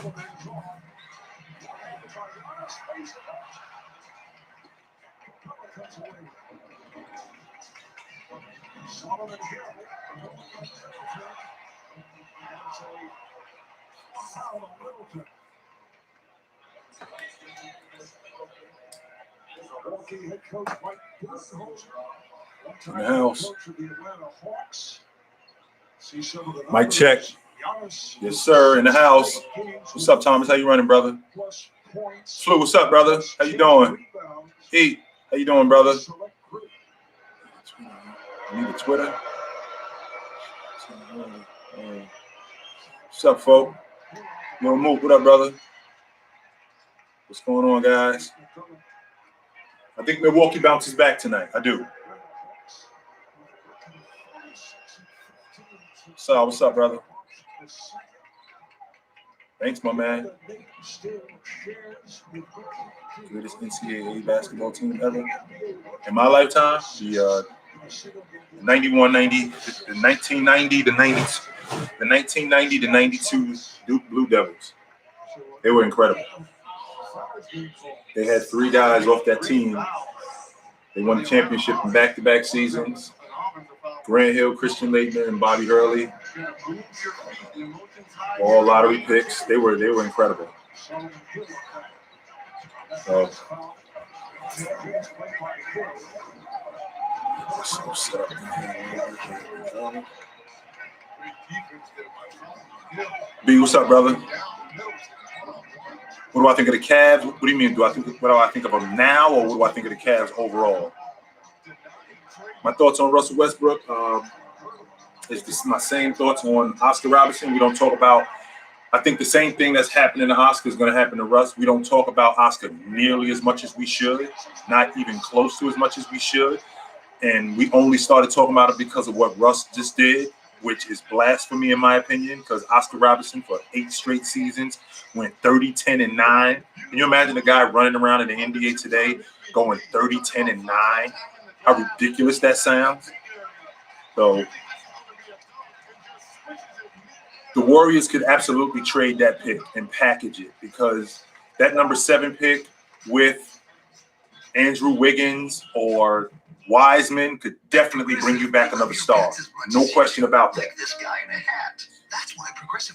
In the house. Mic check. Yes, sir. In the house. What's up, Thomas? How you running, brother? Flu, what's up, brother? How you doing? Heat, how you doing, brother? I need a Twitter. What's up, folk? Lil Mook, what up, brother? What's going on, guys? I think Milwaukee bounces back tonight. I do. So, what's up, brother? Thanks, my man. Greatest NCAA basketball team ever. In my lifetime, the 1990 to 92 Duke Blue Devils. They were incredible. They had 3 guys off that team. They won the championship in back-to-back seasons. Grant Hill, Christian Laettner, and Bobby Hurley. All lottery picks. They were incredible. So, B, what's up, brother? What do I think of the Cavs? What do you mean? What do I think of them now, or what do I think of the Cavs overall? My thoughts on Russell Westbrook is this my same thoughts on Oscar Robertson. We don't talk about. I think the same thing that's happening to Oscar is going to happen to Russ. We don't talk about Oscar nearly as much as we should, not even close to as much as we should. And we only started talking about it because of what Russ just did, which is blasphemy in my opinion, because Oscar Robertson for 8 straight seasons went 30, 10, and 9. Can you imagine a guy running around in the NBA today going 30, 10, and 9? How ridiculous that sounds. So the Warriors could absolutely trade that pick and package it, because that number 7 pick with Andrew Wiggins or Wiseman could definitely bring you back another star. No question about that.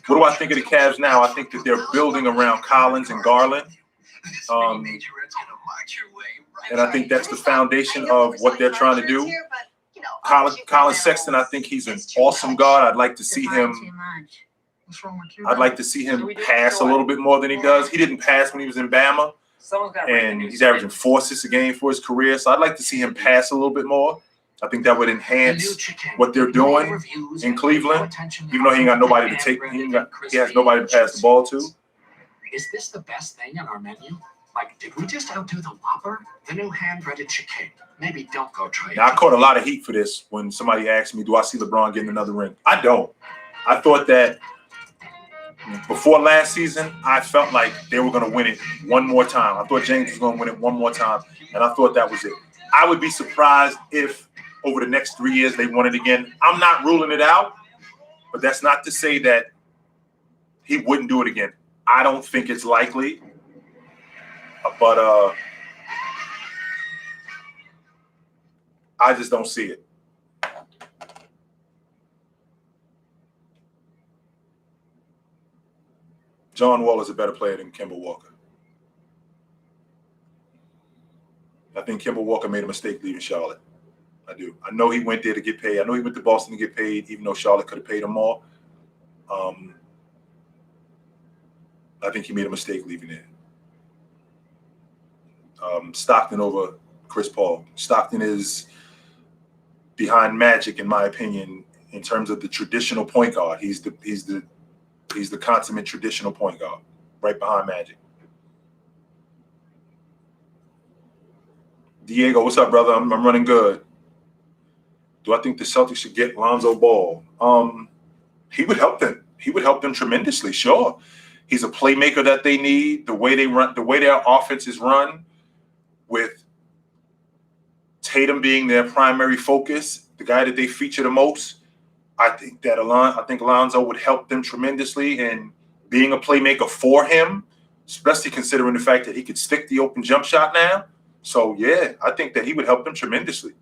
What do I think of the Cavs now? I think that they're building around Collins and Garland. And I think that's the foundation of what they're trying to do. Colin Sexton, I think he's an awesome guard. I'd like to see him pass a little bit more than he does. He didn't pass when he was in Bama. And he's averaging 4 assists a game for his career. So I'd like to see him pass a little bit more. I think that would enhance what they're doing in Cleveland, even though he ain't got nobody to take. He has nobody to pass the ball to. Is this the best thing on our menu? Like, did we just outdo the Whopper? The new hand-breaded chicken. Maybe don't go try it. Now, I caught a lot of heat for this when somebody asked me, do I see LeBron getting another ring? I don't. I thought that before last season, I felt like they were going to win it one more time. I thought James was going to win it one more time, and I thought that was it. I would be surprised if over the next 3 years they won it again. I'm not ruling it out, but that's not to say that he wouldn't do it again. I don't think it's likely, but I just don't see it. John Wall is a better player than Kemba Walker. I think Kemba Walker made a mistake leaving Charlotte. I do. I know he went there to get paid. I know he went to Boston to get paid, even though Charlotte could have paid him more. I think he made a mistake leaving there. Stockton over Chris Paul. Stockton is behind Magic, in my opinion, in terms of the traditional point guard. He's the consummate traditional point guard, right behind Magic. Diego, what's up, brother? I'm running good. Do I think the Celtics should get Lonzo Ball? He would help them. He would help them tremendously. Sure, he's a playmaker that they need. The way they run, the way their offense is run, with Tatum being their primary focus, the guy that they feature the most. I think Alonzo would help them tremendously, and being a playmaker for him, especially considering the fact that he could stick the open jump shot now. So, yeah, I think that he would help them tremendously.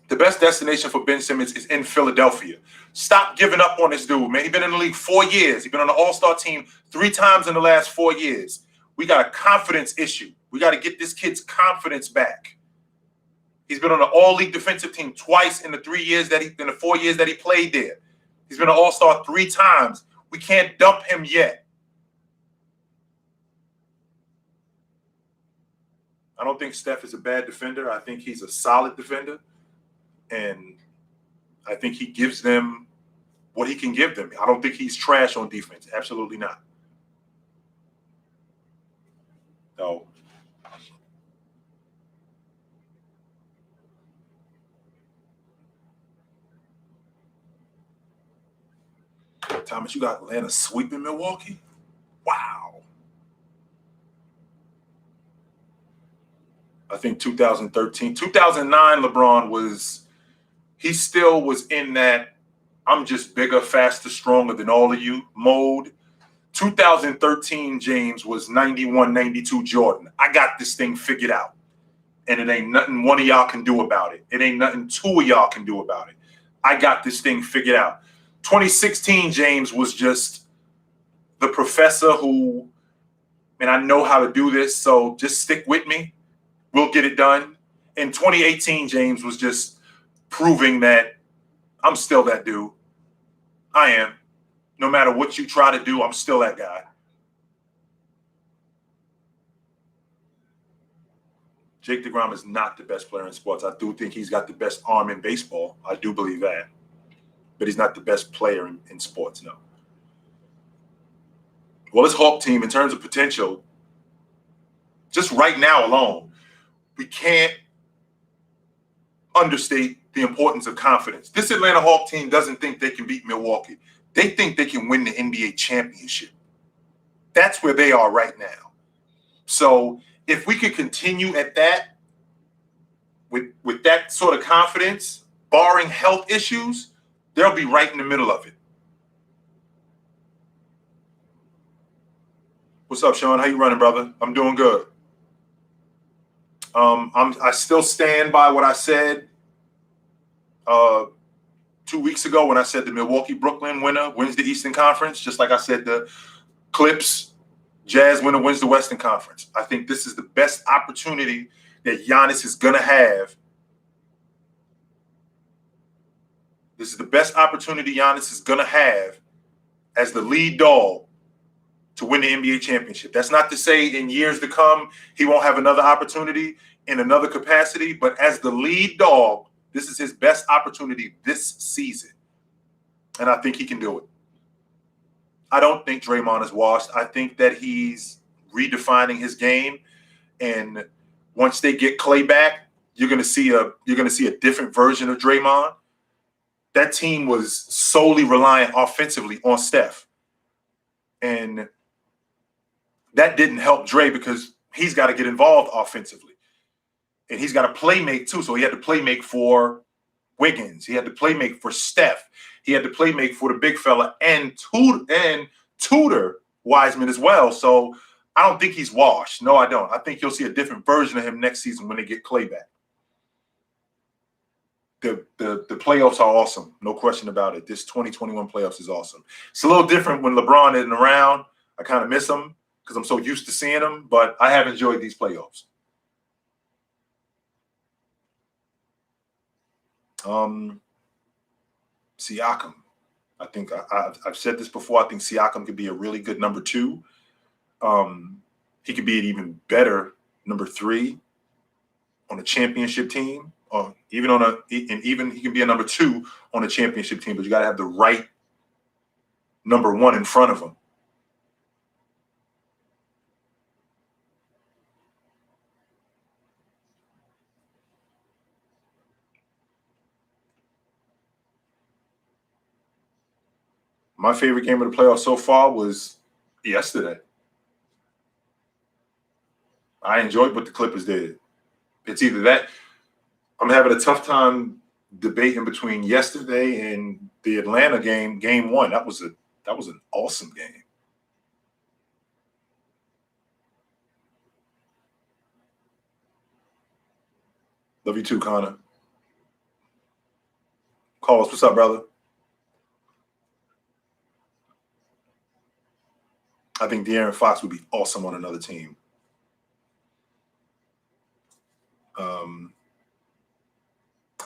The best destination for Ben Simmons is in Philadelphia. Stop giving up on this dude, man. He's been in the league 4 years. He's been on the All-Star team 3 times in the last 4 years. We got a confidence issue. We got to get this kid's confidence back. He's been on an all-league defensive team twice in the 4 years that he played there. He's been an All-Star 3 times. We can't dump him yet. I don't think Steph is a bad defender. I think he's a solid defender. And I think he gives them what he can give them. I don't think he's trash on defense. Absolutely not. No. Thomas, you got Atlanta sweeping Milwaukee? Wow. I think 2013, 2009, LeBron he still was in that I'm just bigger, faster, stronger than all of you mode. 2013 James was 91, 92 Jordan. I got this thing figured out. And it ain't nothing one of y'all can do about it. It ain't nothing 2 of y'all can do about it. I got this thing figured out. 2016 James was just the professor who, man, I know how to do this, so just stick with me. We'll get it done. And 2018 James was just proving that I'm still that dude. I am. No matter what you try to do, I'm still that guy. Jake DeGrom is not the best player in sports. I do think he's got the best arm in baseball. I do believe that. But he's not the best player in sports, no. Well, this Hawk team, in terms of potential, just right now alone, we can't understate the importance of confidence. This Atlanta Hawk team doesn't think they can beat Milwaukee. They think they can win the NBA championship. That's where they are right now. So if we could continue at that, with that sort of confidence, barring health issues, they'll be right in the middle of it. What's up, Sean? How you running, brother? I'm doing good. I still stand by what I said 2 weeks ago when I said the Milwaukee-Brooklyn winner wins the Eastern Conference, just like I said the Clips-Jazz winner wins the Western Conference. I think this is the best opportunity that Giannis is going to have. This is the best opportunity Giannis is going to have as the lead dog to win the NBA championship. That's not to say in years to come he won't have another opportunity in another capacity, but as the lead dog, this is his best opportunity this season. And I think he can do it. I don't think Draymond is washed. I think that he's redefining his game. And once they get Klay back, you're gonna see a different version of Draymond. That team was solely reliant offensively on Steph. And that didn't help Dre because he's got to get involved offensively. And he's got to play make too. So he had to play make for Wiggins. He had to play make for Steph. He had to play make for the big fella and tutor Wiseman as well. So I don't think he's washed. No, I don't. I think you'll see a different version of him next season when they get Klay back. The playoffs are awesome. No question about it. This 2021 playoffs is awesome. It's a little different when LeBron isn't around. I kind of miss him because I'm so used to seeing him, but I have enjoyed these playoffs. Siakam. I think I've said this before. I think Siakam could be a really good number 2. He could be an even better number 3 on a championship team, or even he can be a number 2 on a championship team. But you got to have the right number 1 in front of him. My favorite game of the playoffs so far was yesterday. I enjoyed what the Clippers did. It's either that. I'm having a tough time debating between yesterday and the Atlanta game, game 1. That was a That was an awesome game. Love you too, Connor. Carlos, what's up, brother? I think De'Aaron Fox would be awesome on another team. I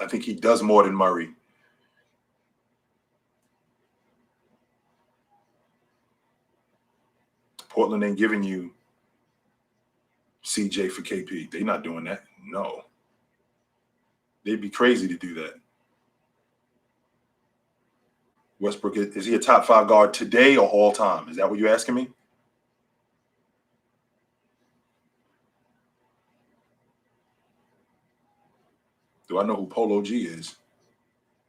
think he does more than Murray. Portland ain't giving you CJ for KP. They're not doing that. No. They'd be crazy to do that. Westbrook, is he a top 5 guard today or all time? Is that what you're asking me? Do I know who Polo G is?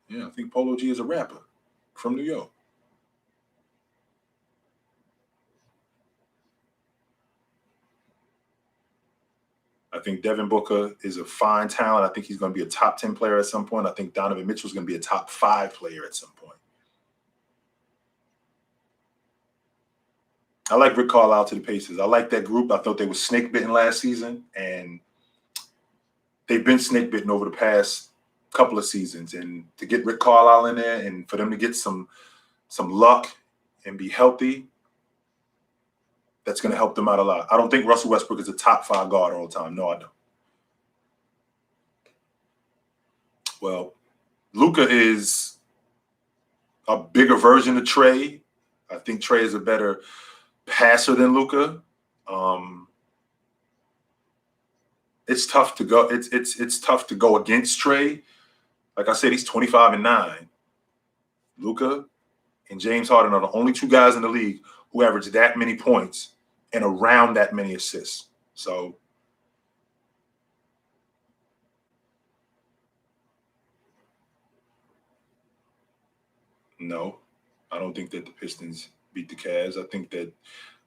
Yeah, I think Polo G is a rapper from New York. I think Devin Booker is a fine talent. I think he's going to be a top 10 player at some point. I think Donovan Mitchell is going to be a top 5 player at some point. I like Rick Carlisle to the Pacers. I like that group. I thought they were snake bitten last season, and they've been snake bitten over the past couple of seasons. And to get Rick Carlisle in there and for them to get some luck and be healthy, that's going to help them out a lot. I don't think Russell Westbrook is a top 5 guard all the time. No, I don't. Well, Luka is a bigger version of Trey. I think Trey is a better passer than Luka. It's tough to go. It's tough to go against Trey. Like I said, he's 25-9. Luka and James Harden are the only 2 guys in the league who average that many points and around that many assists. So no, I don't think that the Pistons beat the Cavs. I think that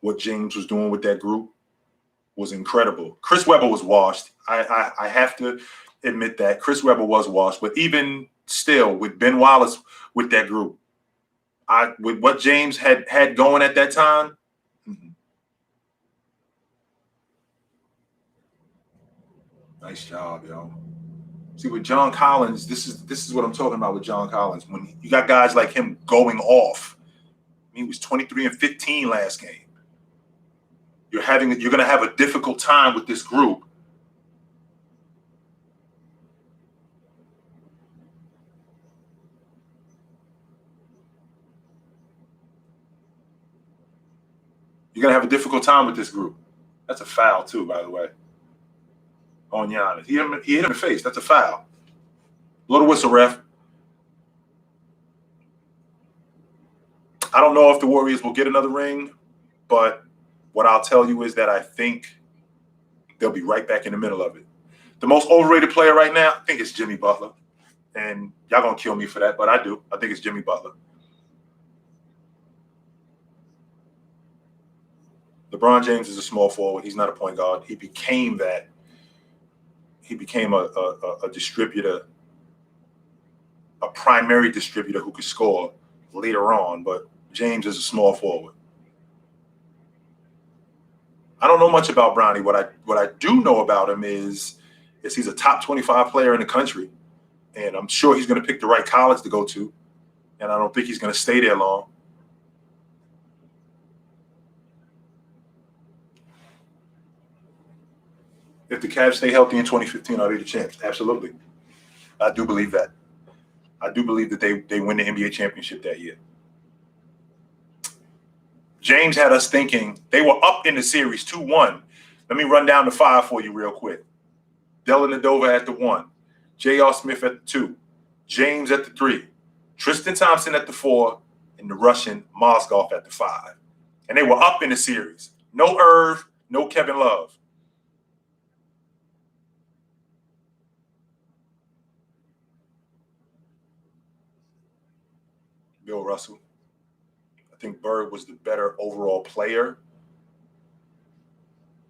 what James was doing with that group was incredible. Chris Webber was washed. I have to admit that Chris Webber was washed. But even still, with Ben Wallace with that group, with what James had going at that time, nice job, yo. See, with John Collins, this is what I'm talking about with John Collins. When you got guys like him going off, he was 23-15 last game. You're going to have a difficult time with this group. You're going to have a difficult time with this group. That's a foul too, by the way, on Giannis. He hit him in the face. That's a foul. Blow the whistle, ref. I don't know if the Warriors will get another ring, but what I'll tell you is that I think they'll be right back in the middle of it. The most overrated player right now, I think it's Jimmy Butler. And y'all going to kill me for that, but I do. I think it's Jimmy Butler. LeBron James is a small forward. He's not a point guard. He became that. He became a distributor, a primary distributor who could score later on, but James is a small forward. I don't know much about Bronny. What I do know about him is he's a top 25 player in the country, and I'm sure he's going to pick the right college to go to, and I don't think he's going to stay there long. If the Cavs stay healthy in 2015, are they the champs? Absolutely. I do believe that. I do believe that they win the NBA championship that year. James had us thinking they were up in the series 2-1. Let me run down the 5 for you real quick. Dellavedova at the 1, J.R. Smith at the 2, James at the 3, Tristan Thompson at the 4, and the Russian Mozgov at the 5. And they were up in the series. No Irv, no Kevin Love. Bill Russell. I think Bird was the better overall player.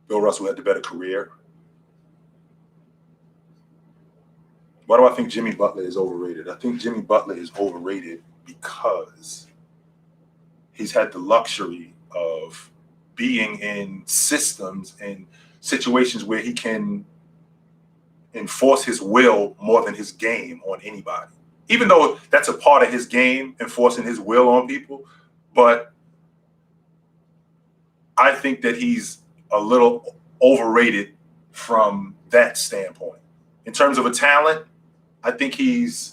Bill Russell had the better career. Why do I think Jimmy Butler is overrated? I think Jimmy Butler is overrated because he's had the luxury of being in systems and situations where he can enforce his will more than his game on anybody. Even though that's a part of his game, enforcing his will on people, but I think that he's a little overrated from that standpoint. In terms of a talent, I think he's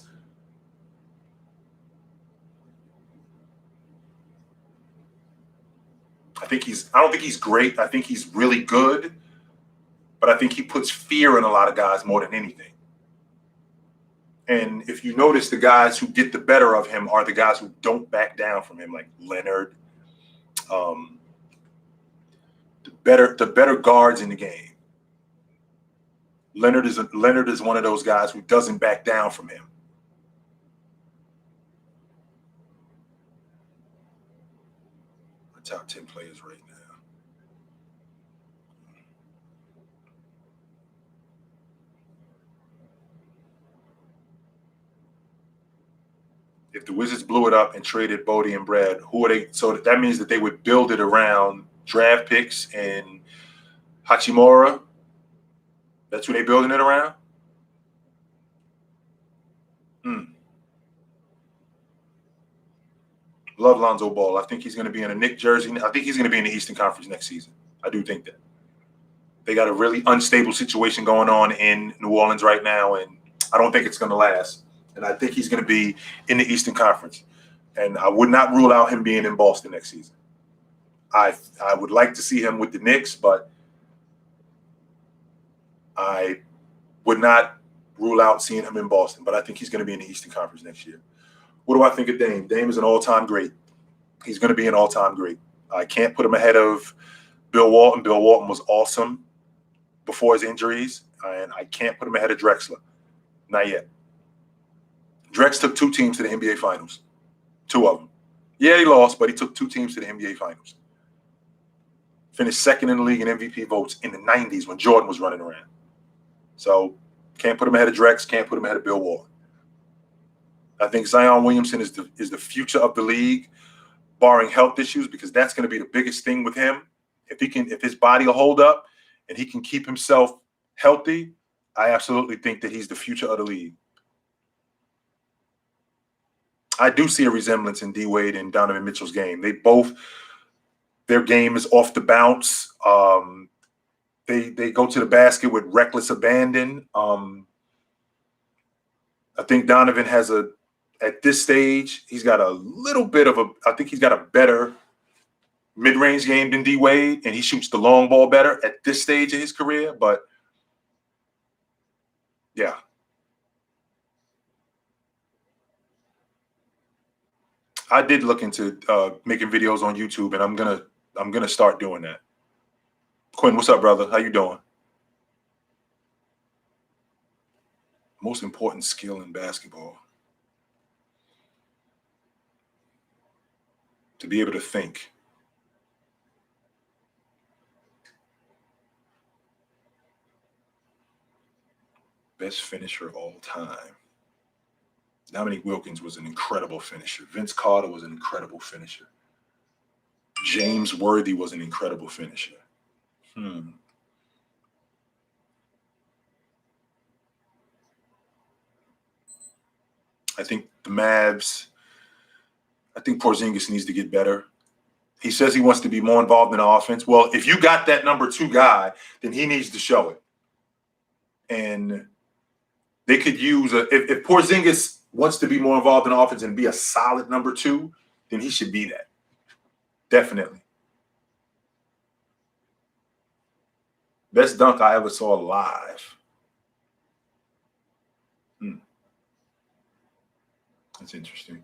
I don't think he's great. I think he's really good, but I think he puts fear in a lot of guys more than anything. And if you notice, the guys who get the better of him are the guys who don't back down from him, like Leonard, the better guards in the game. Leonard is one of those guys who doesn't back down from him. My top 10 players right now. If the Wizards blew it up and traded Bodie and Brad, who are they? So that means that they would build it around draft picks and Hachimura. That's who they're building it around? Love Lonzo Ball. I think he's going to be in a Knicks jersey. I think he's going to be in the Eastern Conference next season. I do think that. They got a really unstable situation going on in New Orleans right now, and I don't think it's going to last. And I think he's going to be in the Eastern Conference. And I would not rule out him being in Boston next season. I would like to see him with the Knicks, but I would not rule out seeing him in Boston. But I think he's going to be in the Eastern Conference next year. What do I think of Dame? Dame is an all-time great. He's going to be an all-time great. I can't put him ahead of Bill Walton. Bill Walton was awesome before his injuries, and I can't put him ahead of Drexler. Not yet. Drex took 2 teams to the NBA Finals. 2 of them. Yeah, he lost, but he took 2 teams to the NBA Finals. Finished second in the league in MVP votes in the 90s when Jordan was running around. So can't put him ahead of Drex, can't put him ahead of Bill Walton. I think Zion Williamson is the future of the league, barring health issues, because that's going to be the biggest thing with him. If his body will hold up and he can keep himself healthy, I absolutely think that he's the future of the league. I do see a resemblance in D Wade and Donovan Mitchell's game. Their game is off the bounce. They go to the basket with reckless abandon. I think Donovan has at this stage, he's got a little bit of I think he's got a better mid-range game than D Wade, and he shoots the long ball better at this stage of his career. But yeah. I did look into making videos on YouTube, and I'm gonna start doing that. Quinn, what's up, brother? How you doing? Most important skill in basketball. To be able to think. Best finisher of all time. Dominique Wilkins was an incredible finisher. Vince Carter was an incredible finisher. James Worthy was an incredible finisher. I think the Mavs, I think Porzingis needs to get better. He says he wants to be more involved in the offense. Well, if you got that number 2 guy, then he needs to show it. And they could use if Porzingis wants to be more involved in offense and be a solid number 2, then he should be that. Definitely. Best dunk I ever saw live. That's interesting.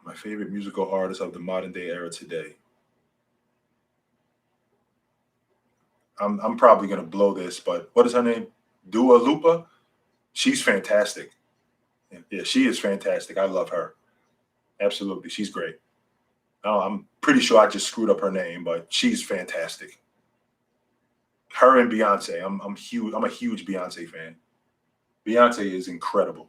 My favorite musical artist of the modern day era today. I'm probably gonna blow this, but what is her name? Dua Lipa? She's fantastic. Yeah, she is fantastic. I love her. Absolutely, she's great. I'm pretty sure I just screwed up her name, but she's fantastic. Her and Beyonce. I'm huge. I'm a huge Beyonce fan. Beyonce is incredible.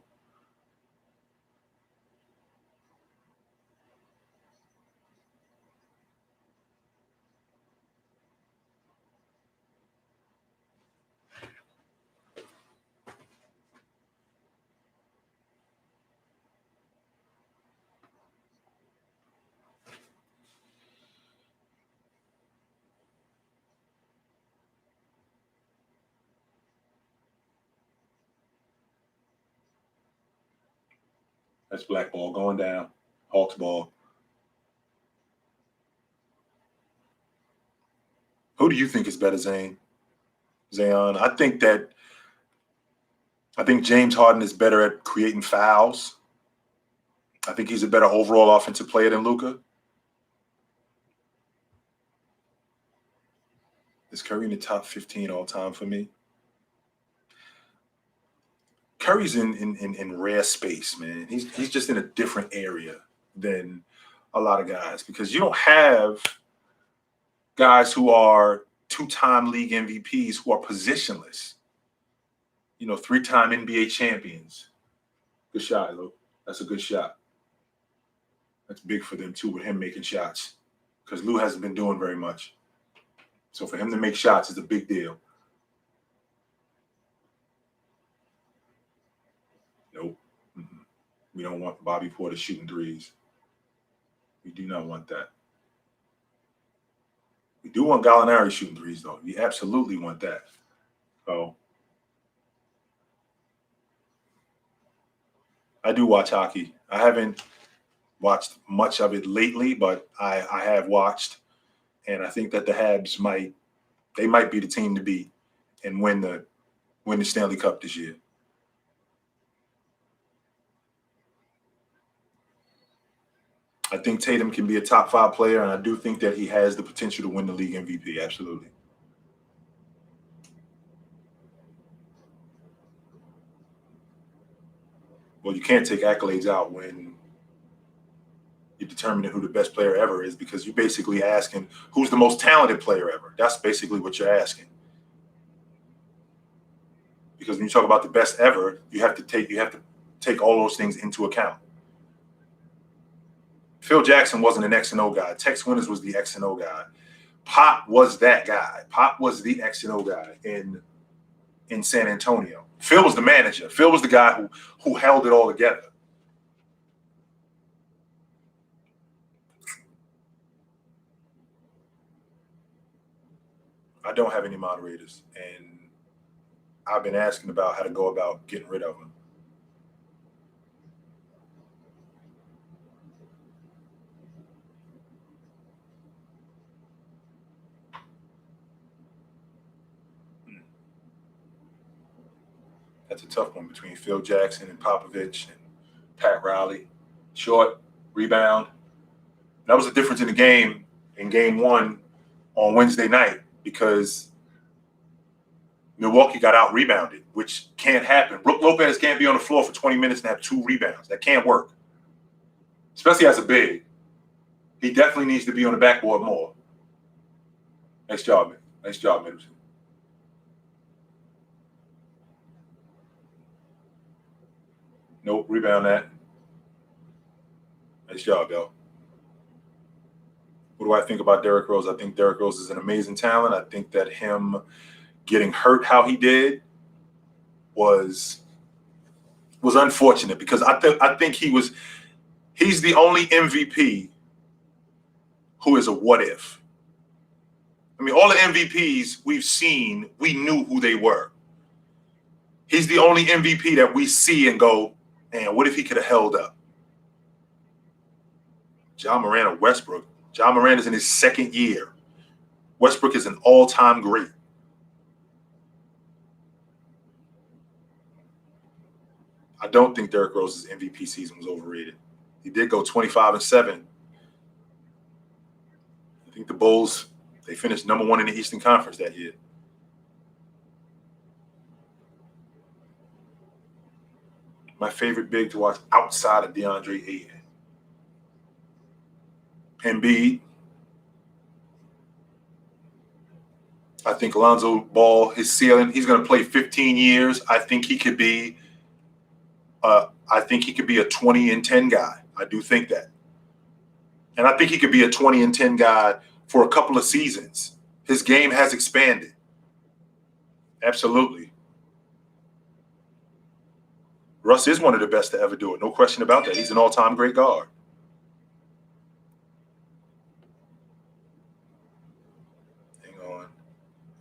That's black ball going down. Hawks ball. Who do you think is better, Zane? Zayon? I think James Harden is better at creating fouls. I think he's a better overall offensive player than Luka. Is Curry in the top 15 all time for me? Curry's in rare space, man. He's just in a different area than a lot of guys because you don't have guys who are two-time league MVPs who are positionless. You know, three-time NBA champions. Good shot, Lou. That's a good shot. That's big for them too, with him making shots because Lou hasn't been doing very much. So for him to make shots is a big deal. Nope. Mm-mm. We don't want Bobby Porter shooting threes. We do not want that. We do want Gallinari shooting threes, though. We absolutely want that. So I do watch hockey. I haven't watched much of it lately, but I have watched, and I think that the Habs might be the team to beat and win the Stanley Cup this year. I think Tatum can be a top 5 player, and I do think that he has the potential to win the league MVP. Absolutely. Well, you can't take accolades out when you're determining who the best player ever is because you're basically asking who's the most talented player ever. That's basically what you're asking. Because when you talk about the best ever, you have to take all those things into account. Phil Jackson wasn't an X and O guy. Tex Winters was the X and O guy. Pop was that guy. Pop was the X and O guy in San Antonio. Phil was the manager. Phil was the guy who held it all together. I don't have any moderators, and I've been asking about how to go about getting rid of them. That's a tough one between Phil Jackson and Popovich and Pat Riley. Short, rebound. That was the difference in the game in game 1 on Wednesday night because Milwaukee got out-rebounded, which can't happen. Brook Lopez can't be on the floor for 20 minutes and have 2 rebounds. That can't work, especially as a big. He definitely needs to be on the backboard more. Nice job, man. Nice job, Middleton. Nope, rebound that. Nice job, though. What do I think about Derrick Rose? I think Derrick Rose is an amazing talent. I think that him getting hurt how he did was unfortunate because I think he's the only MVP who is a what if. I mean, all the MVPs we've seen, we knew who they were. He's the only MVP that we see and go, man, what if he could have held up? Ja Morant or Westbrook. Ja Morant is in his 2nd year. Westbrook is an all-time great. I don't think Derrick Rose's MVP season was overrated. He did go 25-7. I think the Bulls, they finished number 1 in the Eastern Conference that year. My favorite big to watch outside of DeAndre Ayton. Embiid. I think Alonzo Ball, his ceiling, he's going to play 15 years. I think he could be a 20 and 10 guy. I do think that. And I think he could be a 20 and 10 guy for a couple of seasons. His game has expanded. Absolutely. Russ is one of the best to ever do it. No question about that. He's an all-time great guard. Hang on.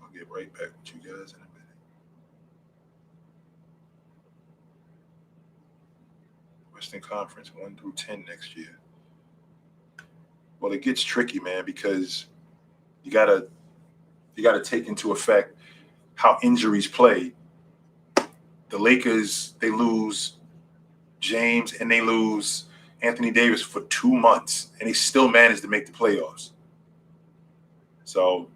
I'll get right back with you guys in a minute. Western Conference 1 through 10 next year. Well, it gets tricky, man, because you gotta take into effect how injuries play. The Lakers, they lose James and they lose Anthony Davis for 2 months, and they still managed to make the playoffs. So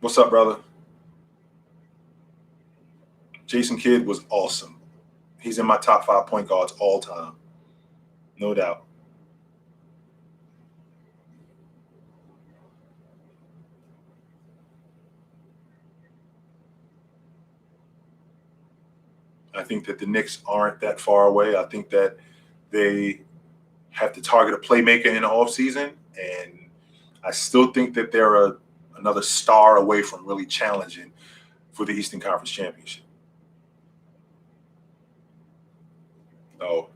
what's up, brother? Jason Kidd was awesome. He's in my top 5 point guards all time. No doubt. I think that the Knicks aren't that far away. I think that they have to target a playmaker in the offseason, and I still think that they're another star away from really challenging for the Eastern Conference Championship. So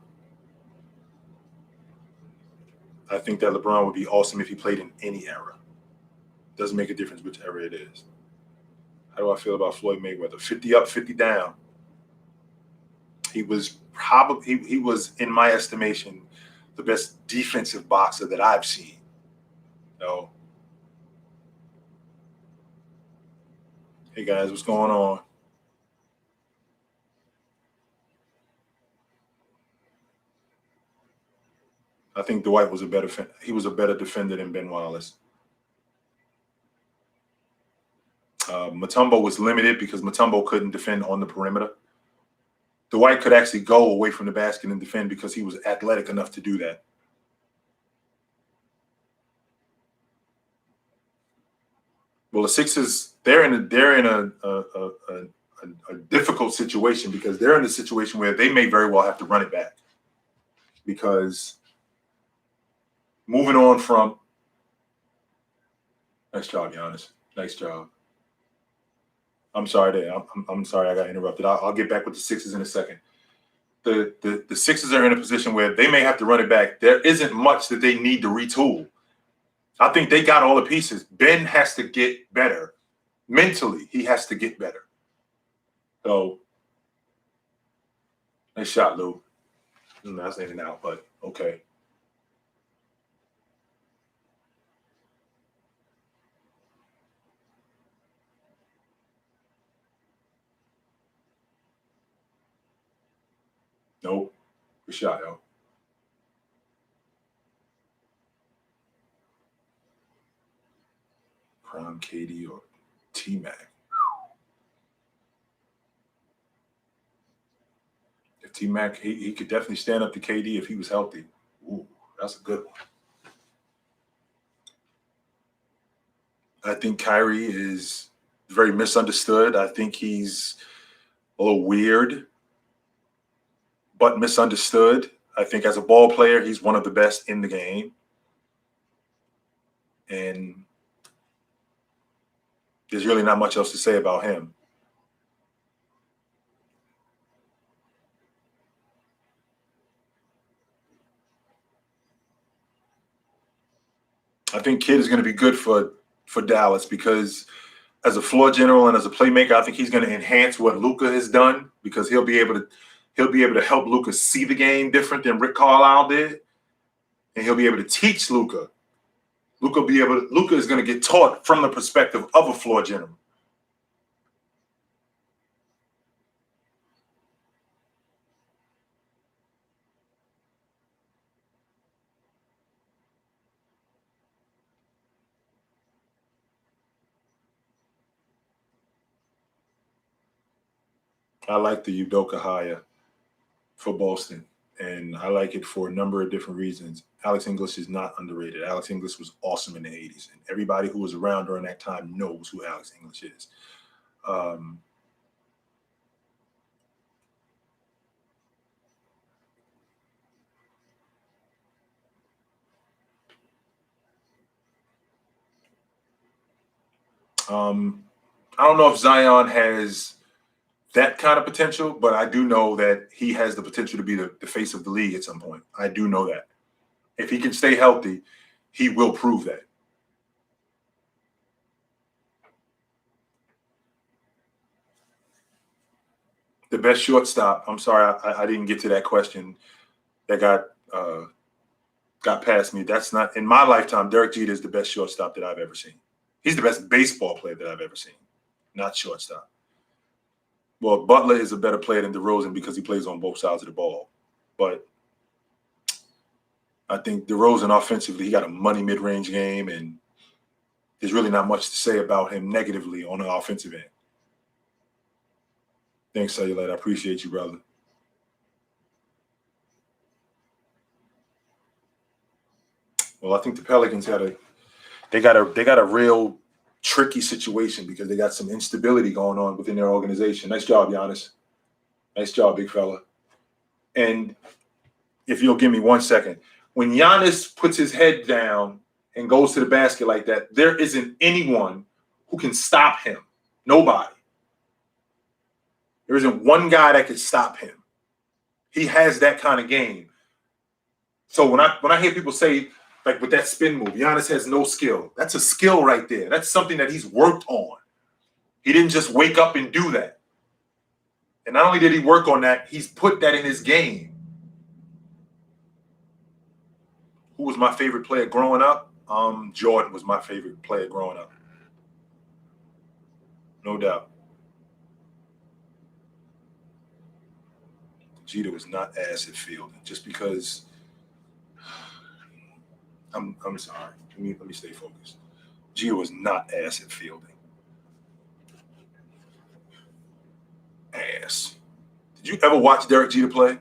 I think that LeBron would be awesome if he played in any era. Doesn't make a difference which era it is. How do I feel about Floyd Mayweather? 50 up, 50 down. He was in my estimation, the best defensive boxer that I've seen. So, hey guys, what's going on? I think Dwight was a better defender than Ben Wallace. Mutombo was limited because Mutombo couldn't defend on the perimeter. Dwight could actually go away from the basket and defend because he was athletic enough to do that. Well, the Sixers, they're in a difficult situation because they're in a situation where they may very well have to run it back. Because moving on from, nice job, Giannis. Nice job. I'm sorry, I'm sorry I got interrupted. I'll get back with the Sixers in a second. The Sixers are in a position where they may have to run it back. There isn't much that they need to retool. I think they got all the pieces. Ben has to get better. Mentally, he has to get better. So, nice shot, Lou. That's in and out, but okay. Nope. Good shot, yo. Prime KD or T-Mac. If T-Mac, he could definitely stand up to KD if he was healthy. Ooh, that's a good one. I think Kyrie is very misunderstood. I think he's a little weird, but misunderstood. I think as a ball player, he's one of the best in the game. And there's really not much else to say about him. I think Kidd is going to be good for Dallas because as a floor general and as a playmaker, I think he's going to enhance what Luka has done because he'll be able to help Luka see the game different than Rick Carlisle did, and he'll be able to teach Luka. Luka is going to get taught from the perspective of a floor general. I like the Udoka hire for Boston. And I like it for a number of different reasons. Alex English is not underrated. Alex English was awesome in the 80s. And everybody who was around during that time knows who Alex English is. I don't know if Zion has that kind of potential, but I do know that he has the potential to be the face of the league at some point. I do know that. If he can stay healthy, he will prove that. The best shortstop. I'm sorry, I didn't get to that question. That got past me. That's not in my lifetime. Derek Jeter is the best shortstop that I've ever seen. He's the best baseball player that I've ever seen, not shortstop. Well, Butler is a better player than DeRozan because he plays on both sides of the ball. But I think DeRozan offensively, he got a money mid-range game, and there's really not much to say about him negatively on the offensive end. Thanks, Cellulite. I appreciate you, brother. Well, I think the Pelicans got a real tricky situation because they got some instability going on within their organization. Nice job, Giannis. Nice job, big fella. And if you'll give me 1 second, when Giannis puts his head down and goes to the basket like that, there isn't anyone who can stop him. Nobody. There isn't one guy that can stop him. He has that kind of game. So when I hear people say, like with that spin move, Giannis has no skill. That's a skill right there. That's something that he's worked on. He didn't just wake up and do that. And not only did he work on that, he's put that in his game. Who was my favorite player growing up? Jordan was my favorite player growing up. No doubt. Jeter was not ass at fielding just because I'm sorry. Let me stay focused. Jeter was not ass at fielding. Ass. Did you ever watch Derek Jeter play?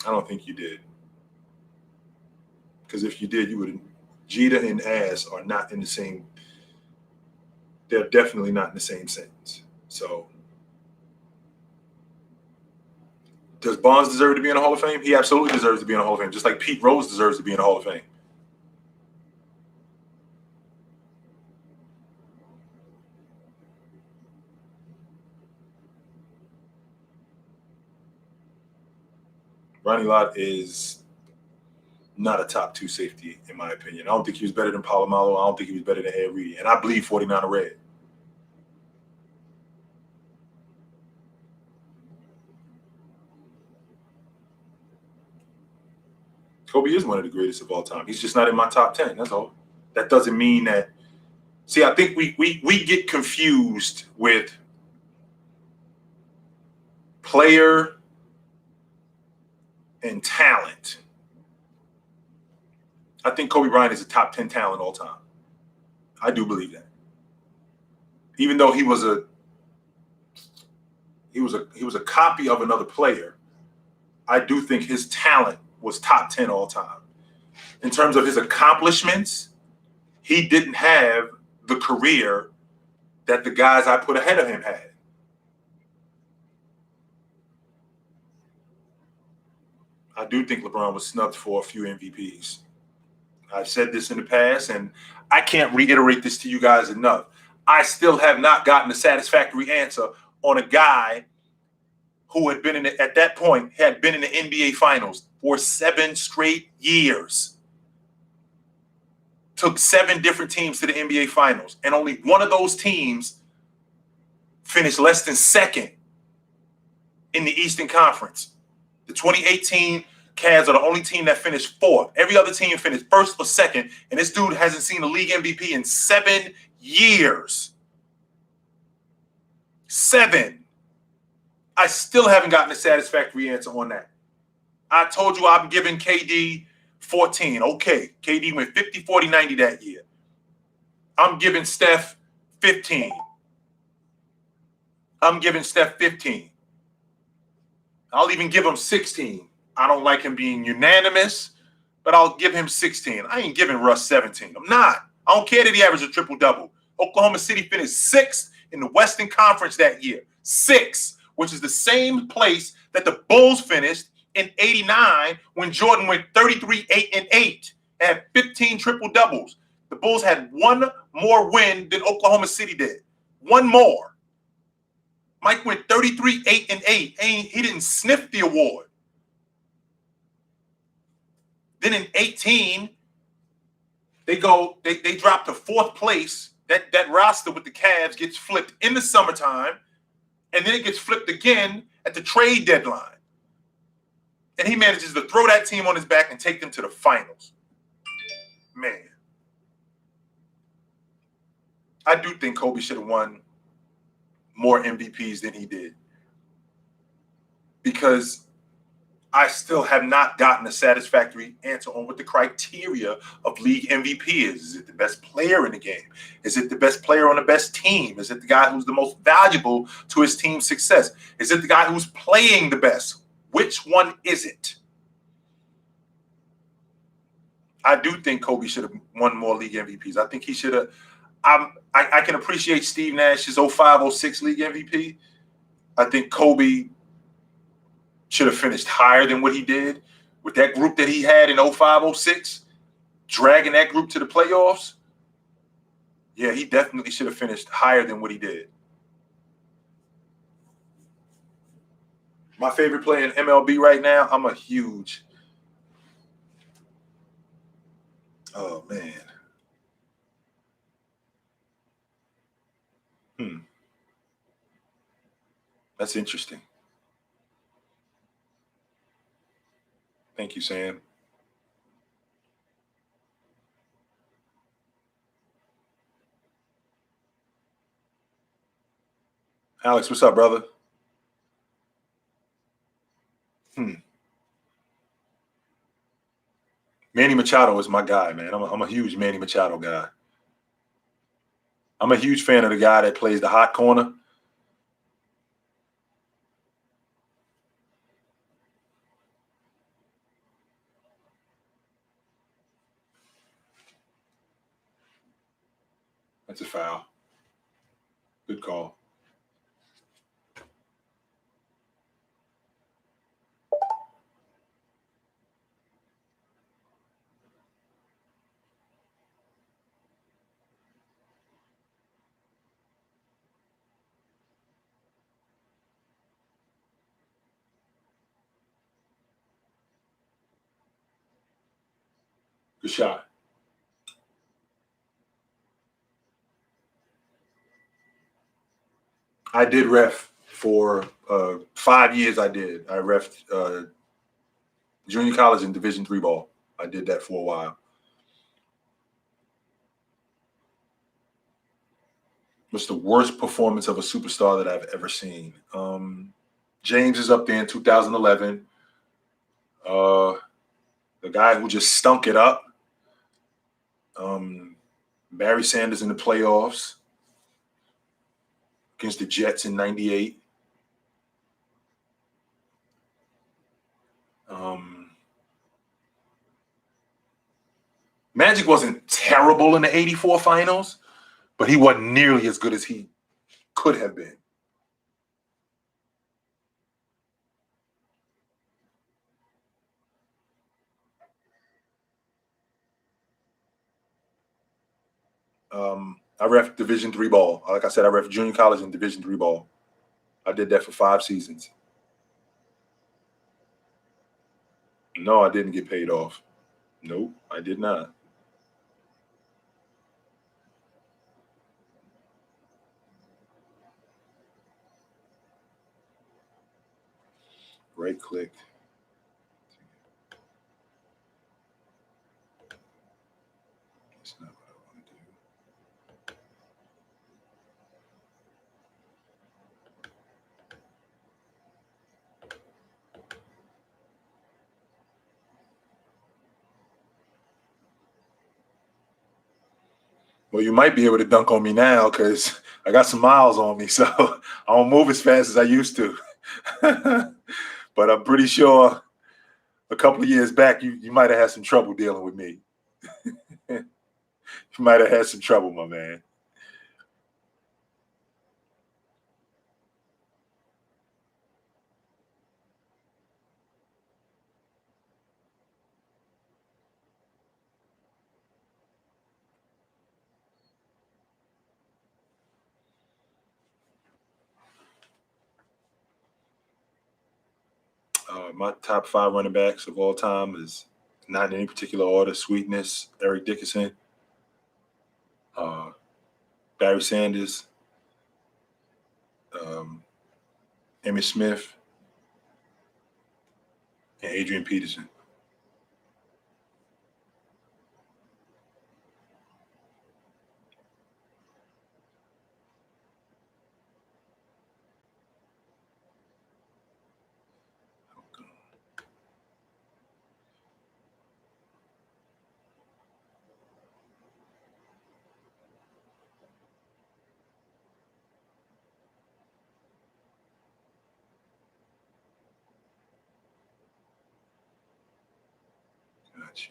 I don't think you did. Because if you did, you would. Jeter and ass are not in the same. They're definitely not in the same sentence. So, does Bonds deserve to be in the Hall of Fame? He absolutely deserves to be in the Hall of Fame, just like Pete Rose deserves to be in the Hall of Fame. Ronnie Lott is not a top 2 safety, in my opinion. I don't think he was better than Polamalu. I don't think he was better than Ed Reed. And I bleed 49 red. Kobe is one of the greatest of all time. He's just not in my top 10. That's all. That doesn't mean that. See, I think we get confused with player and talent. I think Kobe Bryant is a top 10 talent all time. I do believe that. Even though he was a copy of another player, I do think his talent was top 10 all time. In terms of his accomplishments, he didn't have the career that the guys I put ahead of him had. I do think LeBron was snubbed for a few MVPs. I've said this in the past, and I can't reiterate this to you guys enough. I still have not gotten a satisfactory answer on a guy who had been at that point had been in the NBA Finals for 7 straight years. Took 7 different teams to the NBA Finals, and only one of those teams finished less than second in the Eastern Conference. The 2018 Cavs are the only team that finished 4th. Every other team finished 1st or 2nd, and this dude hasn't seen a league MVP in 7 years. 7. I still haven't gotten a satisfactory answer on that. I told you I'm giving KD 14. Okay, KD went 50, 40, 90 that year. I'm giving Steph 15. I'm giving Steph 15. I'll even give him 16. I don't like him being unanimous, but I'll give him 16. I ain't giving Russ 17. I'm not. I don't care that he averaged a triple-double. Oklahoma City finished 6th in the Western Conference that year. 6th, which is the same place that the Bulls finished in 89 when Jordan went 33, 8, and 8 and had 15 triple-doubles. The Bulls had one more win than Oklahoma City did. One more. Mike went 33, 8, and 8. He didn't sniff the award. Then in 18, they drop to 4th place. That roster with the Cavs gets flipped in the summertime, and then it gets flipped again at the trade deadline. And he manages to throw that team on his back and take them to the finals. Man. I do think Kobe should have won more MVPs than he did. Because I still have not gotten a satisfactory answer on what the criteria of league MVP is. Is it the best player in the game? Is it the best player on the best team? Is it the guy who's the most valuable to his team's success? Is it the guy who's playing the best? Which one is it? I do think Kobe should have won more league MVPs. I think he should have. I can appreciate Steve Nash's 05-06 league MVP. I think Kobe should have finished higher than what he did with that group that he had in 05-06, dragging that group to the playoffs. Yeah, he definitely should have finished higher than what he did. My favorite player in MLB right now, I'm a huge – oh, man. That's interesting. Thank you, Sam. Alex, what's up, brother? Manny Machado is my guy, man. I'm a huge Manny Machado guy. I'm a huge fan of the guy that plays the hot corner. That's a foul. Good call. Good shot. I did ref for 5 years. I refed junior college and Division III ball. I did that for a while. What's the worst performance of a superstar that I've ever seen? James is up there in 2011. The guy who just stunk it up. Barry Sanders in the playoffs against the Jets in 98. Magic wasn't terrible in the 84 finals, but he wasn't nearly as good as he could have been. I ref Division III ball. Like I said, I ref junior college and Division III ball. I did that for 5 seasons. No, I didn't get paid off. Nope, I did not. Right click. That's not what I want to do. Well, you might be able to dunk on me now because I got some miles on me, so I don't move as fast as I used to. but I'm pretty sure a couple of years back, you might have had some trouble dealing with me. You might have had some trouble, my man. My top 5 running backs of all time is not in any particular order: Sweetness, Eric Dickerson, Barry Sanders, Emmitt Smith, and Adrian Peterson. Gotcha.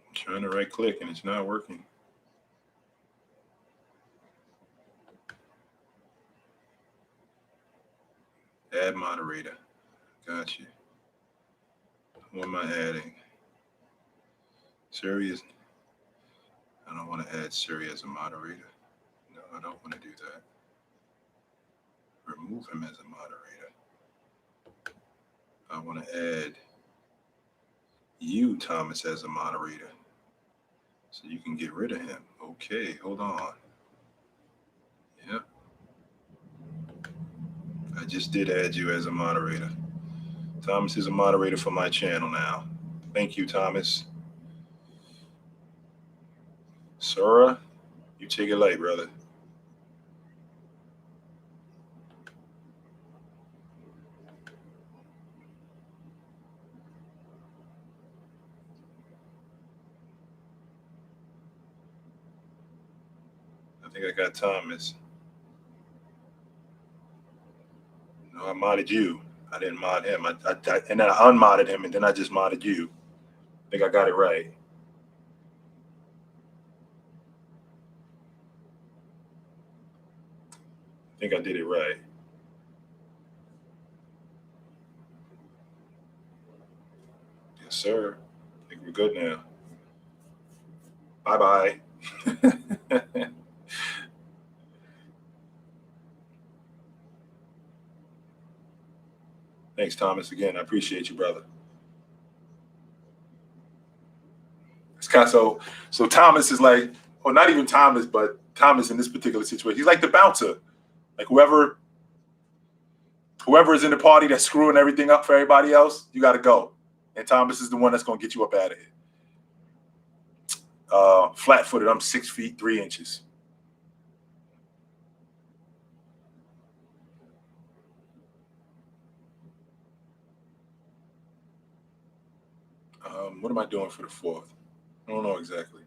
I'm trying to right click and it's not working. Add moderator. Gotcha. What am I adding? Siri is. I don't want to add Siri as a moderator. No, I don't want to do that. Remove him as a moderator. I want to add you, Thomas, as a moderator. So you can get rid of him. Okay, hold on. Yep. I just did add you as a moderator. Thomas is a moderator for my channel now. Thank you, Thomas. Sora, you take it light, brother. I think I got Thomas. No, I modded you. I didn't mod him. And then I unmodded him, and then I just modded you. I think I got it right. I think I did it right. Yes, sir. I think we're good now. Bye-bye. Thanks, Thomas. Again, I appreciate you, brother. It's kind of so Thomas is like, or not even Thomas, but Thomas in this particular situation, he's like the bouncer. Like whoever is in the party that's screwing everything up for everybody else, you got to go. And Thomas is the one that's going to get you up out of here. Flat-footed, I'm 6 feet 3 inches. What am I doing for the 4th? I don't know exactly.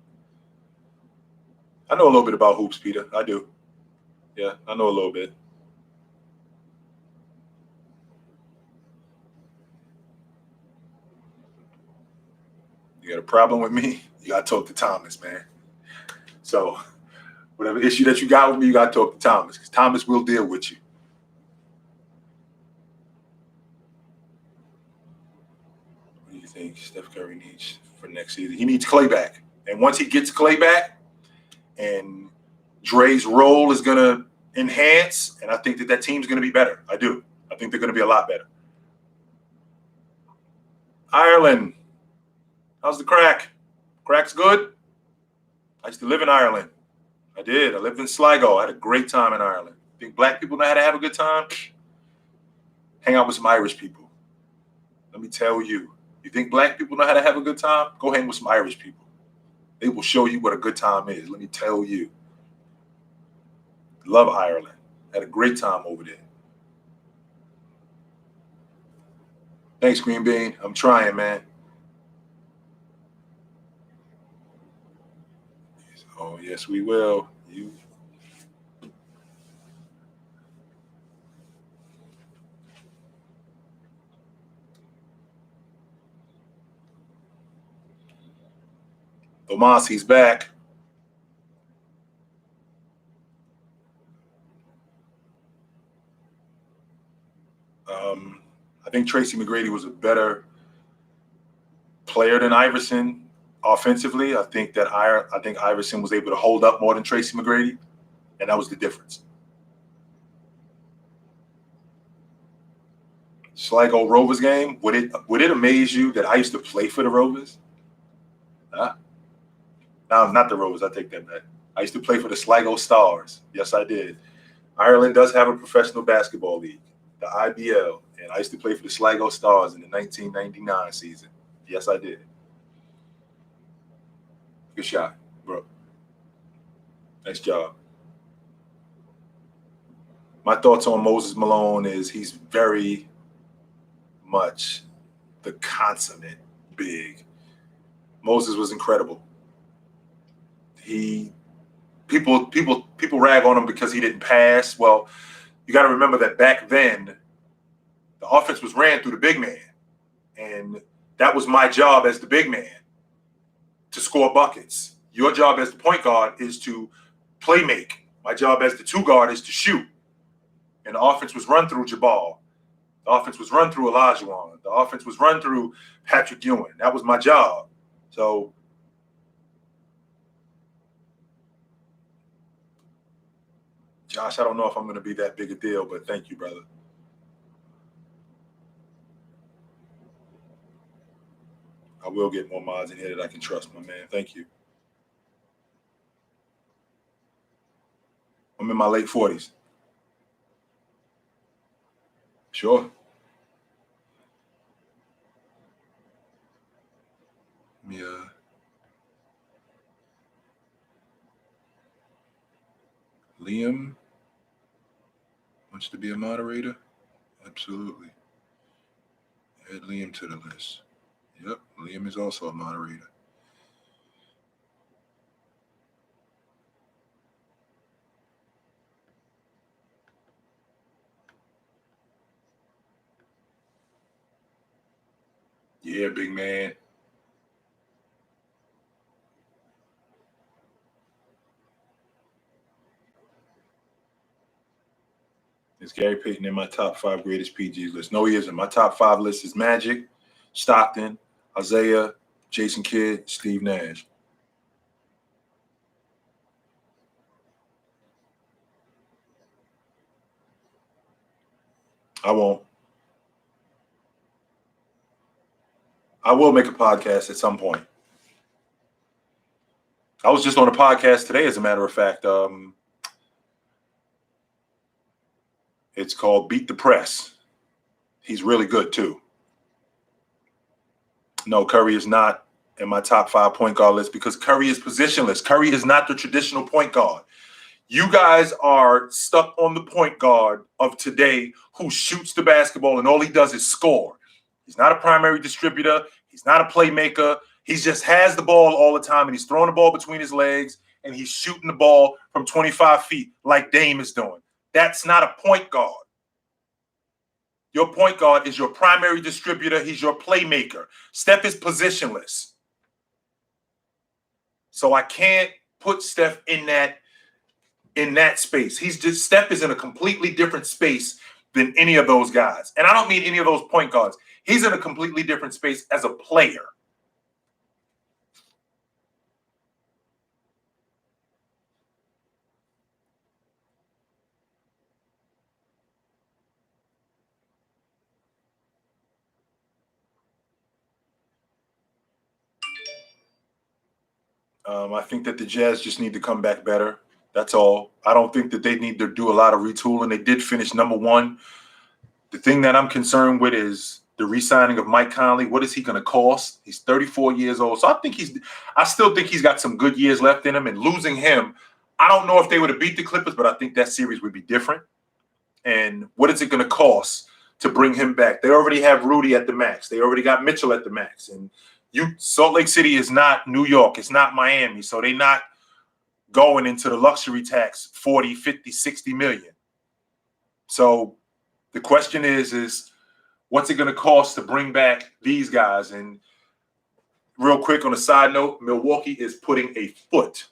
I know a little bit about hoops, Peter. I do. Yeah, I know a little bit. You got a problem with me? You got to talk to Thomas, man. So whatever issue that you got with me, you got to talk to Thomas, because Thomas will deal with you. What do you think Steph Curry needs for next season? He needs Clay back. And once he gets Clay back and Dre's role is going to enhance, and I think that team's going to be better. I do. I think they're going to be a lot better. Ireland. How's the crack? Crack's good? I used to live in Ireland. I did. I lived in Sligo. I had a great time in Ireland. Think black people know how to have a good time? Hang out with some Irish people. Let me tell you. You think black people know how to have a good time? Go hang with some Irish people. They will show you what a good time is. Let me tell you. Love Ireland. Had a great time over there. Thanks, Green Bean. I'm trying, man. Oh, yes, we will. You. Tomas, he's back. I think Tracy McGrady was a better player than Iverson offensively. I think Iverson was able to hold up more than Tracy McGrady, and that was the difference. Sligo Rovers game. Would it amaze you that I used to play for the Rovers? No, not the Rovers. I take that back. I used to play for the Sligo Stars. Yes, I did. Ireland does have a professional basketball league, the IBL, and I used to play for the Sligo Stars in the 1999 season. Yes, I did. Good shot, bro. Nice job. My thoughts on Moses Malone is he's very much the consummate big. Moses was incredible. People rag on him because he didn't pass. Well, you got to remember that back then, the offense was ran through the big man, and that was my job as the big man, to score buckets. Your job as the point guard is to play make. My job as the two guard is to shoot. And the offense was run through Jabal. The offense was run through Olajuwon. The offense was run through Patrick Ewing. That was my job. So Josh, I don't know if I'm going to be that big a deal, but thank you, brother. I will get more mods in here that I can trust, my man. Thank you. I'm in my late 40s. Sure. Yeah. Liam wants to be a moderator? Absolutely. Add Liam to the list. Yep, Liam is also a moderator. Yeah, big man. Is Gary Payton in my top 5 greatest PGs list? No, he isn't. My top 5 list is Magic, Stockton, Isaiah, Jason Kidd, Steve Nash. I won't. I will make a podcast at some point. I was just on a podcast today, as a matter of fact. It's called Beat the Press. He's really good, too. No, Curry is not in my top 5 point guard list because Curry is positionless. Curry is not the traditional point guard. You guys are stuck on the point guard of today who shoots the basketball and all he does is score. He's not a primary distributor. He's not a playmaker. He just has the ball all the time, and he's throwing the ball between his legs, and he's shooting the ball from 25 feet like Dame is doing. That's not a point guard. Your point guard is your primary distributor. He's your playmaker. Steph is positionless. So I can't put Steph in that space. Steph is in a completely different space than any of those guys. And I don't mean any of those point guards. He's in a completely different space as a player. I think that the Jazz just need to come back better. That's all. I don't think that they need to do a lot of retooling. They did finish number 1. The thing that I'm concerned with is the re-signing of Mike Conley. What is he going to cost? He's 34 years old. So I still think he's got some good years left in him. And losing him, I don't know if they would have beat the Clippers, but I think that series would be different. And what is it going to cost to bring him back? They already have Rudy at the max. They already got Mitchell at the max. And Salt Lake City is not New York. It's not Miami. So they're not going into the luxury tax 40, 50, 60 million. So the question is what's it going to cost to bring back these guys? And real quick on a side note, Milwaukee is putting a foot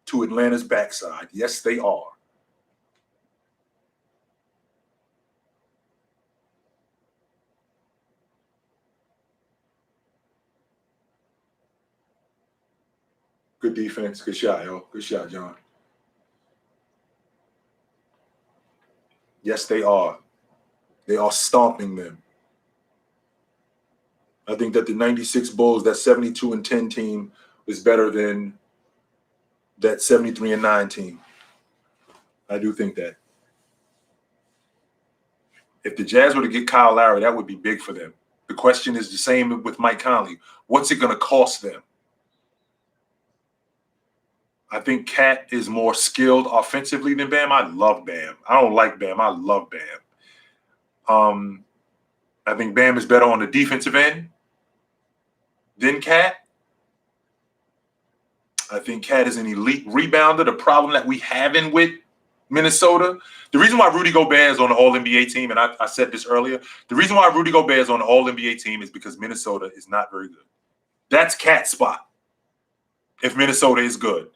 to Atlanta's backside. Yes, they are. Good defense. Good shot, yo. Good shot, John. Yes, they are. They are stomping them. I think that the 96 Bulls, that 72-10 team, is better than that 73-9 team. I do think that. If the Jazz were to get Kyle Lowry, that would be big for them. The question is the same with Mike Conley. What's it going to cost them? I think Cat is more skilled offensively than Bam. I love Bam. I don't like Bam. I love Bam. I think Bam is better on the defensive end than Cat. I think Cat is an elite rebounder. The problem that we have in with Minnesota, the reason why Rudy Gobert is on the All-NBA team, and I said this earlier, the reason why Rudy Gobert is on the All-NBA team is because Minnesota is not very good. That's Cat's spot if Minnesota is good.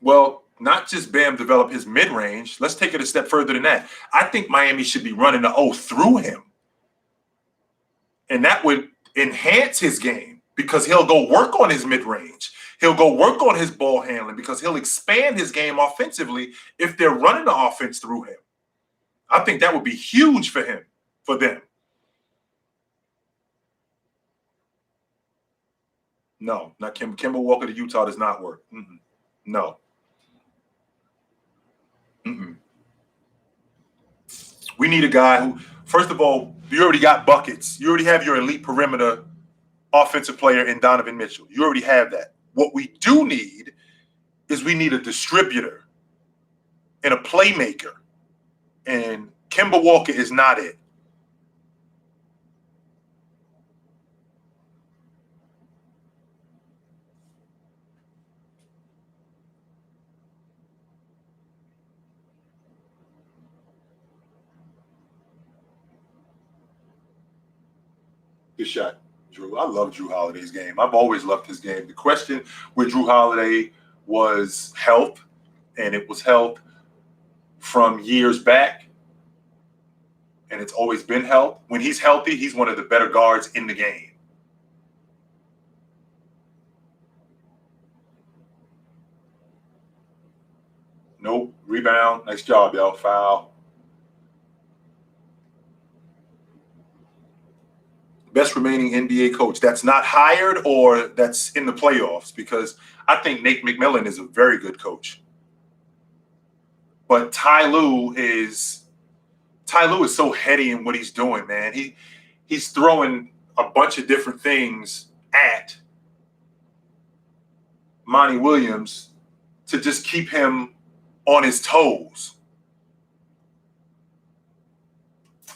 Well, not just Bam develop his mid-range. Let's take it a step further than that. I think Miami should be running the O through him. And that would enhance his game because he'll go work on his mid-range. He'll go work on his ball handling because he'll expand his game offensively if they're running the offense through him. I think that would be huge for him, for them. No, not Kemba Walker to Utah does not work. No. We need a guy who, first of all, you already got buckets. You already have your elite perimeter offensive player in Donovan Mitchell. You already have that. What we do need is we need a distributor and a playmaker. And Kemba Walker is not it. Good shot, Drew. I love Drew Holiday's game. I've always loved his game. The question with Drew Holiday was health, and it was health from years back, and it's always been health. When he's healthy, he's one of the better guards in the game. Nope. Rebound. Nice job, y'all. Foul. Best remaining NBA coach that's not hired or that's in the playoffs, because I think Nate McMillan is a very good coach. But Ty Lue is so heady in what he's doing, man. He's throwing a bunch of different things at Monty Williams to just keep him on his toes.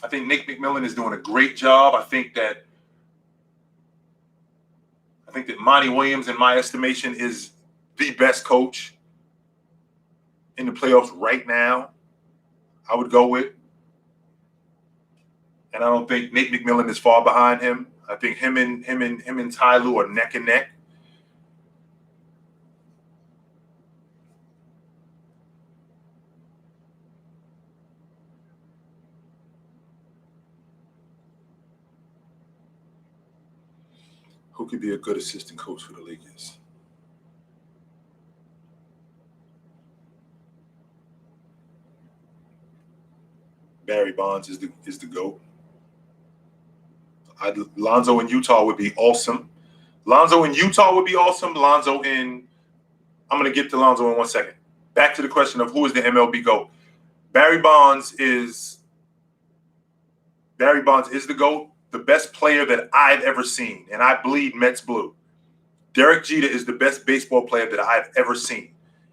I think Nick McMillan is doing a great job. I think that Monty Williams, in my estimation, is the best coach in the playoffs right now. I would go with. And I don't think Nate McMillan is far behind him. I think him and Ty Lue are neck and neck. Who could be a good assistant coach for the Lakers? Barry Bonds is the GOAT. Lonzo in Utah would be awesome. I'm going to get to Lonzo in 1 second. Back to the question of who is the MLB GOAT. Barry Bonds is the GOAT. the best player that I've ever seen, and I bleed Mets blue. Derek Jeter is the best baseball player that I've ever seen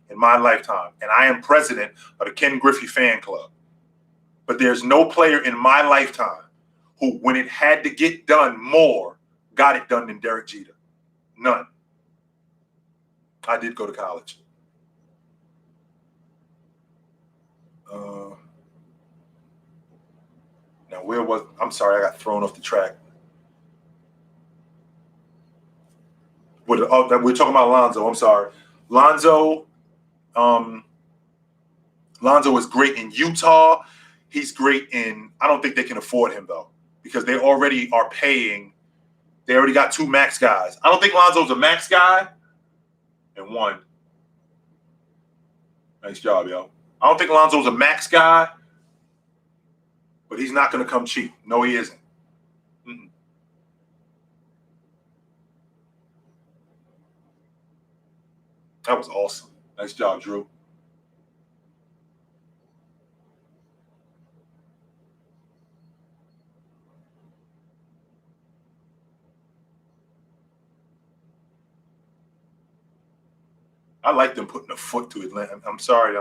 in my lifetime, and I am president of the Ken Griffey fan club. But there's no player in my lifetime who, when it had to get done more, got it done than Derek Jeter. None. I did go to college. Now, I'm sorry, I got thrown off the track. We're talking about Lonzo. I'm sorry. Lonzo is great in Utah. He's great I don't think they can afford him, though, because they already are paying. They already got 2 max guys. I don't think Lonzo's a max guy. And 1. Nice job, yo. I don't think Lonzo's a max guy, but he's not going to come cheap. No, he isn't. Mm-mm. That was awesome. Nice job, Drew. I like them putting a foot to Atlanta. I'm sorry.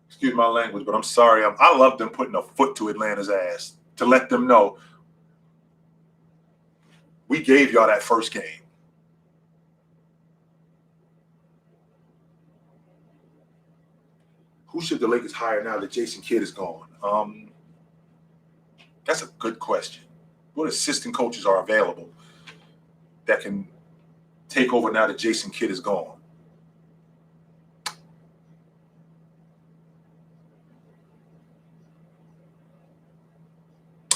Excuse my language, but I'm sorry. I love them putting a foot to Atlanta's ass to let them know we gave y'all that first game. Who should the Lakers hire now that Jason Kidd is gone? That's a good question. What assistant coaches are available that can take over now that Jason Kidd is gone?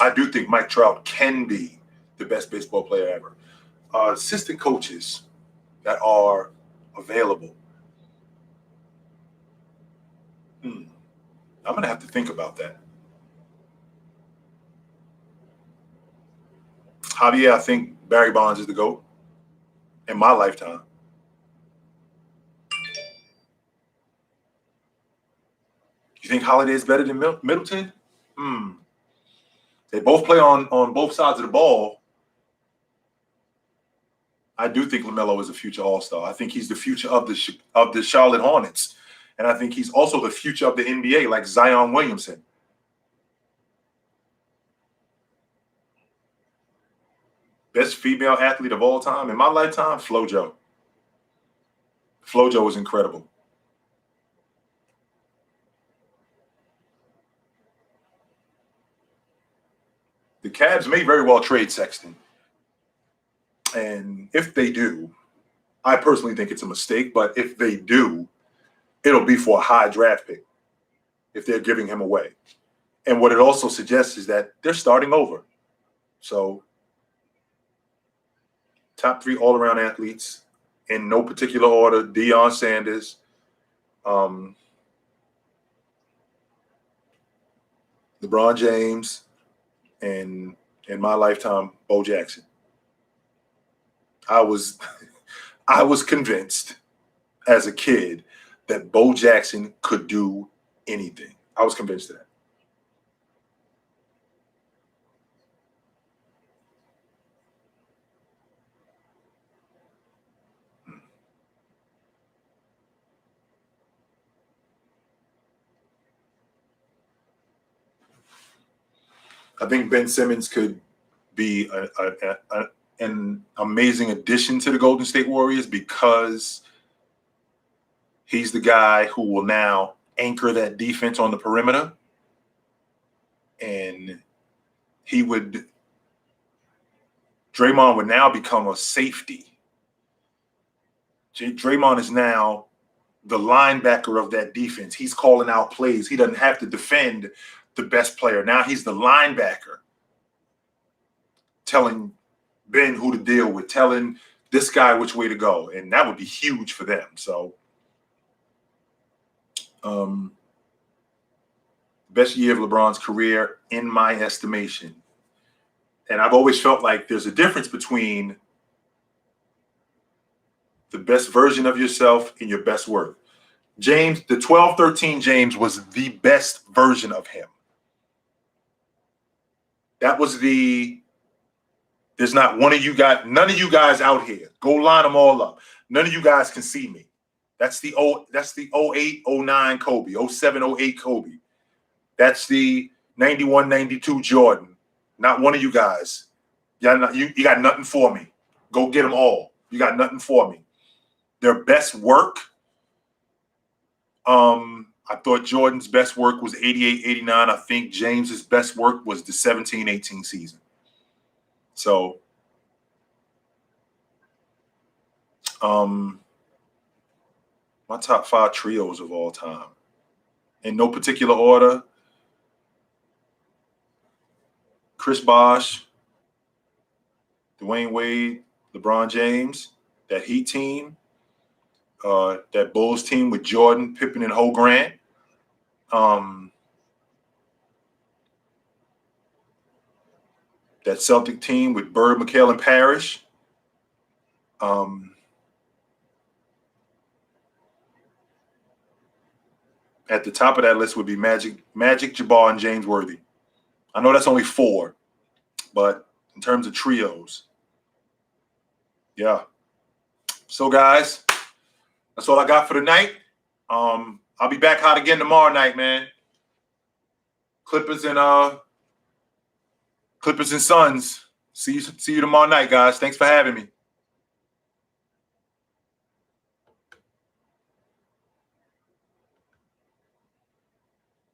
I do think Mike Trout can be the best baseball player ever. Assistant coaches that are available. I'm going to have to think about that. Javier, I think Barry Bonds is the GOAT in my lifetime. You think Holiday is better than Middleton? They both play on both sides of the ball. I do think LaMelo is a future All-Star. I think he's the future of the Charlotte Hornets. And I think he's also the future of the NBA, like Zion Williamson. Best female athlete of all time in my lifetime, FloJo. FloJo was incredible. The Cavs may very well trade Sexton. And if they do, I personally think it's a mistake, but if they do, it'll be for a high draft pick if they're giving him away. And what it also suggests is that they're starting over. So top 3 all-around athletes in no particular order: Deion Sanders, LeBron James, and in my lifetime, Bo Jackson. I was convinced as a kid that Bo Jackson could do anything. I was convinced of that. I think Ben Simmons could be an amazing addition to the Golden State Warriors because he's the guy who will now anchor that defense on the perimeter. And Draymond would now become a safety. Draymond is now the linebacker of that defense. He's calling out plays. He doesn't have to defend the best player. Now he's the linebacker telling Ben who to deal with, telling this guy which way to go. And that would be huge for them. So best year of LeBron's career, in my estimation. And I've always felt like there's a difference between the best version of yourself and your best work. James, the 12-13 James was the best version of him. That was the There's not one of you guys, none of you guys out here. Go line them all up. None of you guys can see me. That's the 08, 09 Kobe, 07, 08 Kobe. That's the 91, 92 Jordan. Not one of you guys. You got nothing for me. Go get them all. You got nothing for me. Their best work, I thought Jordan's best work was 88, 89. I think James's best work was the 17, 18 season. So, my top 5 trios of all time. In no particular order. Chris Bosh, Dwayne Wade, LeBron James, that Heat team, that Bulls team with Jordan, Pippen, and Ho Grant. That Celtic team with Bird, McHale, and Parrish. At the top of that list would be Magic, Jabbar, and James Worthy. I know that's only 4, but in terms of trios, yeah. So, guys, that's all I got for tonight. I'll be back hot again tomorrow night, man. Clippers and Suns. See you tomorrow night, guys. Thanks for having me.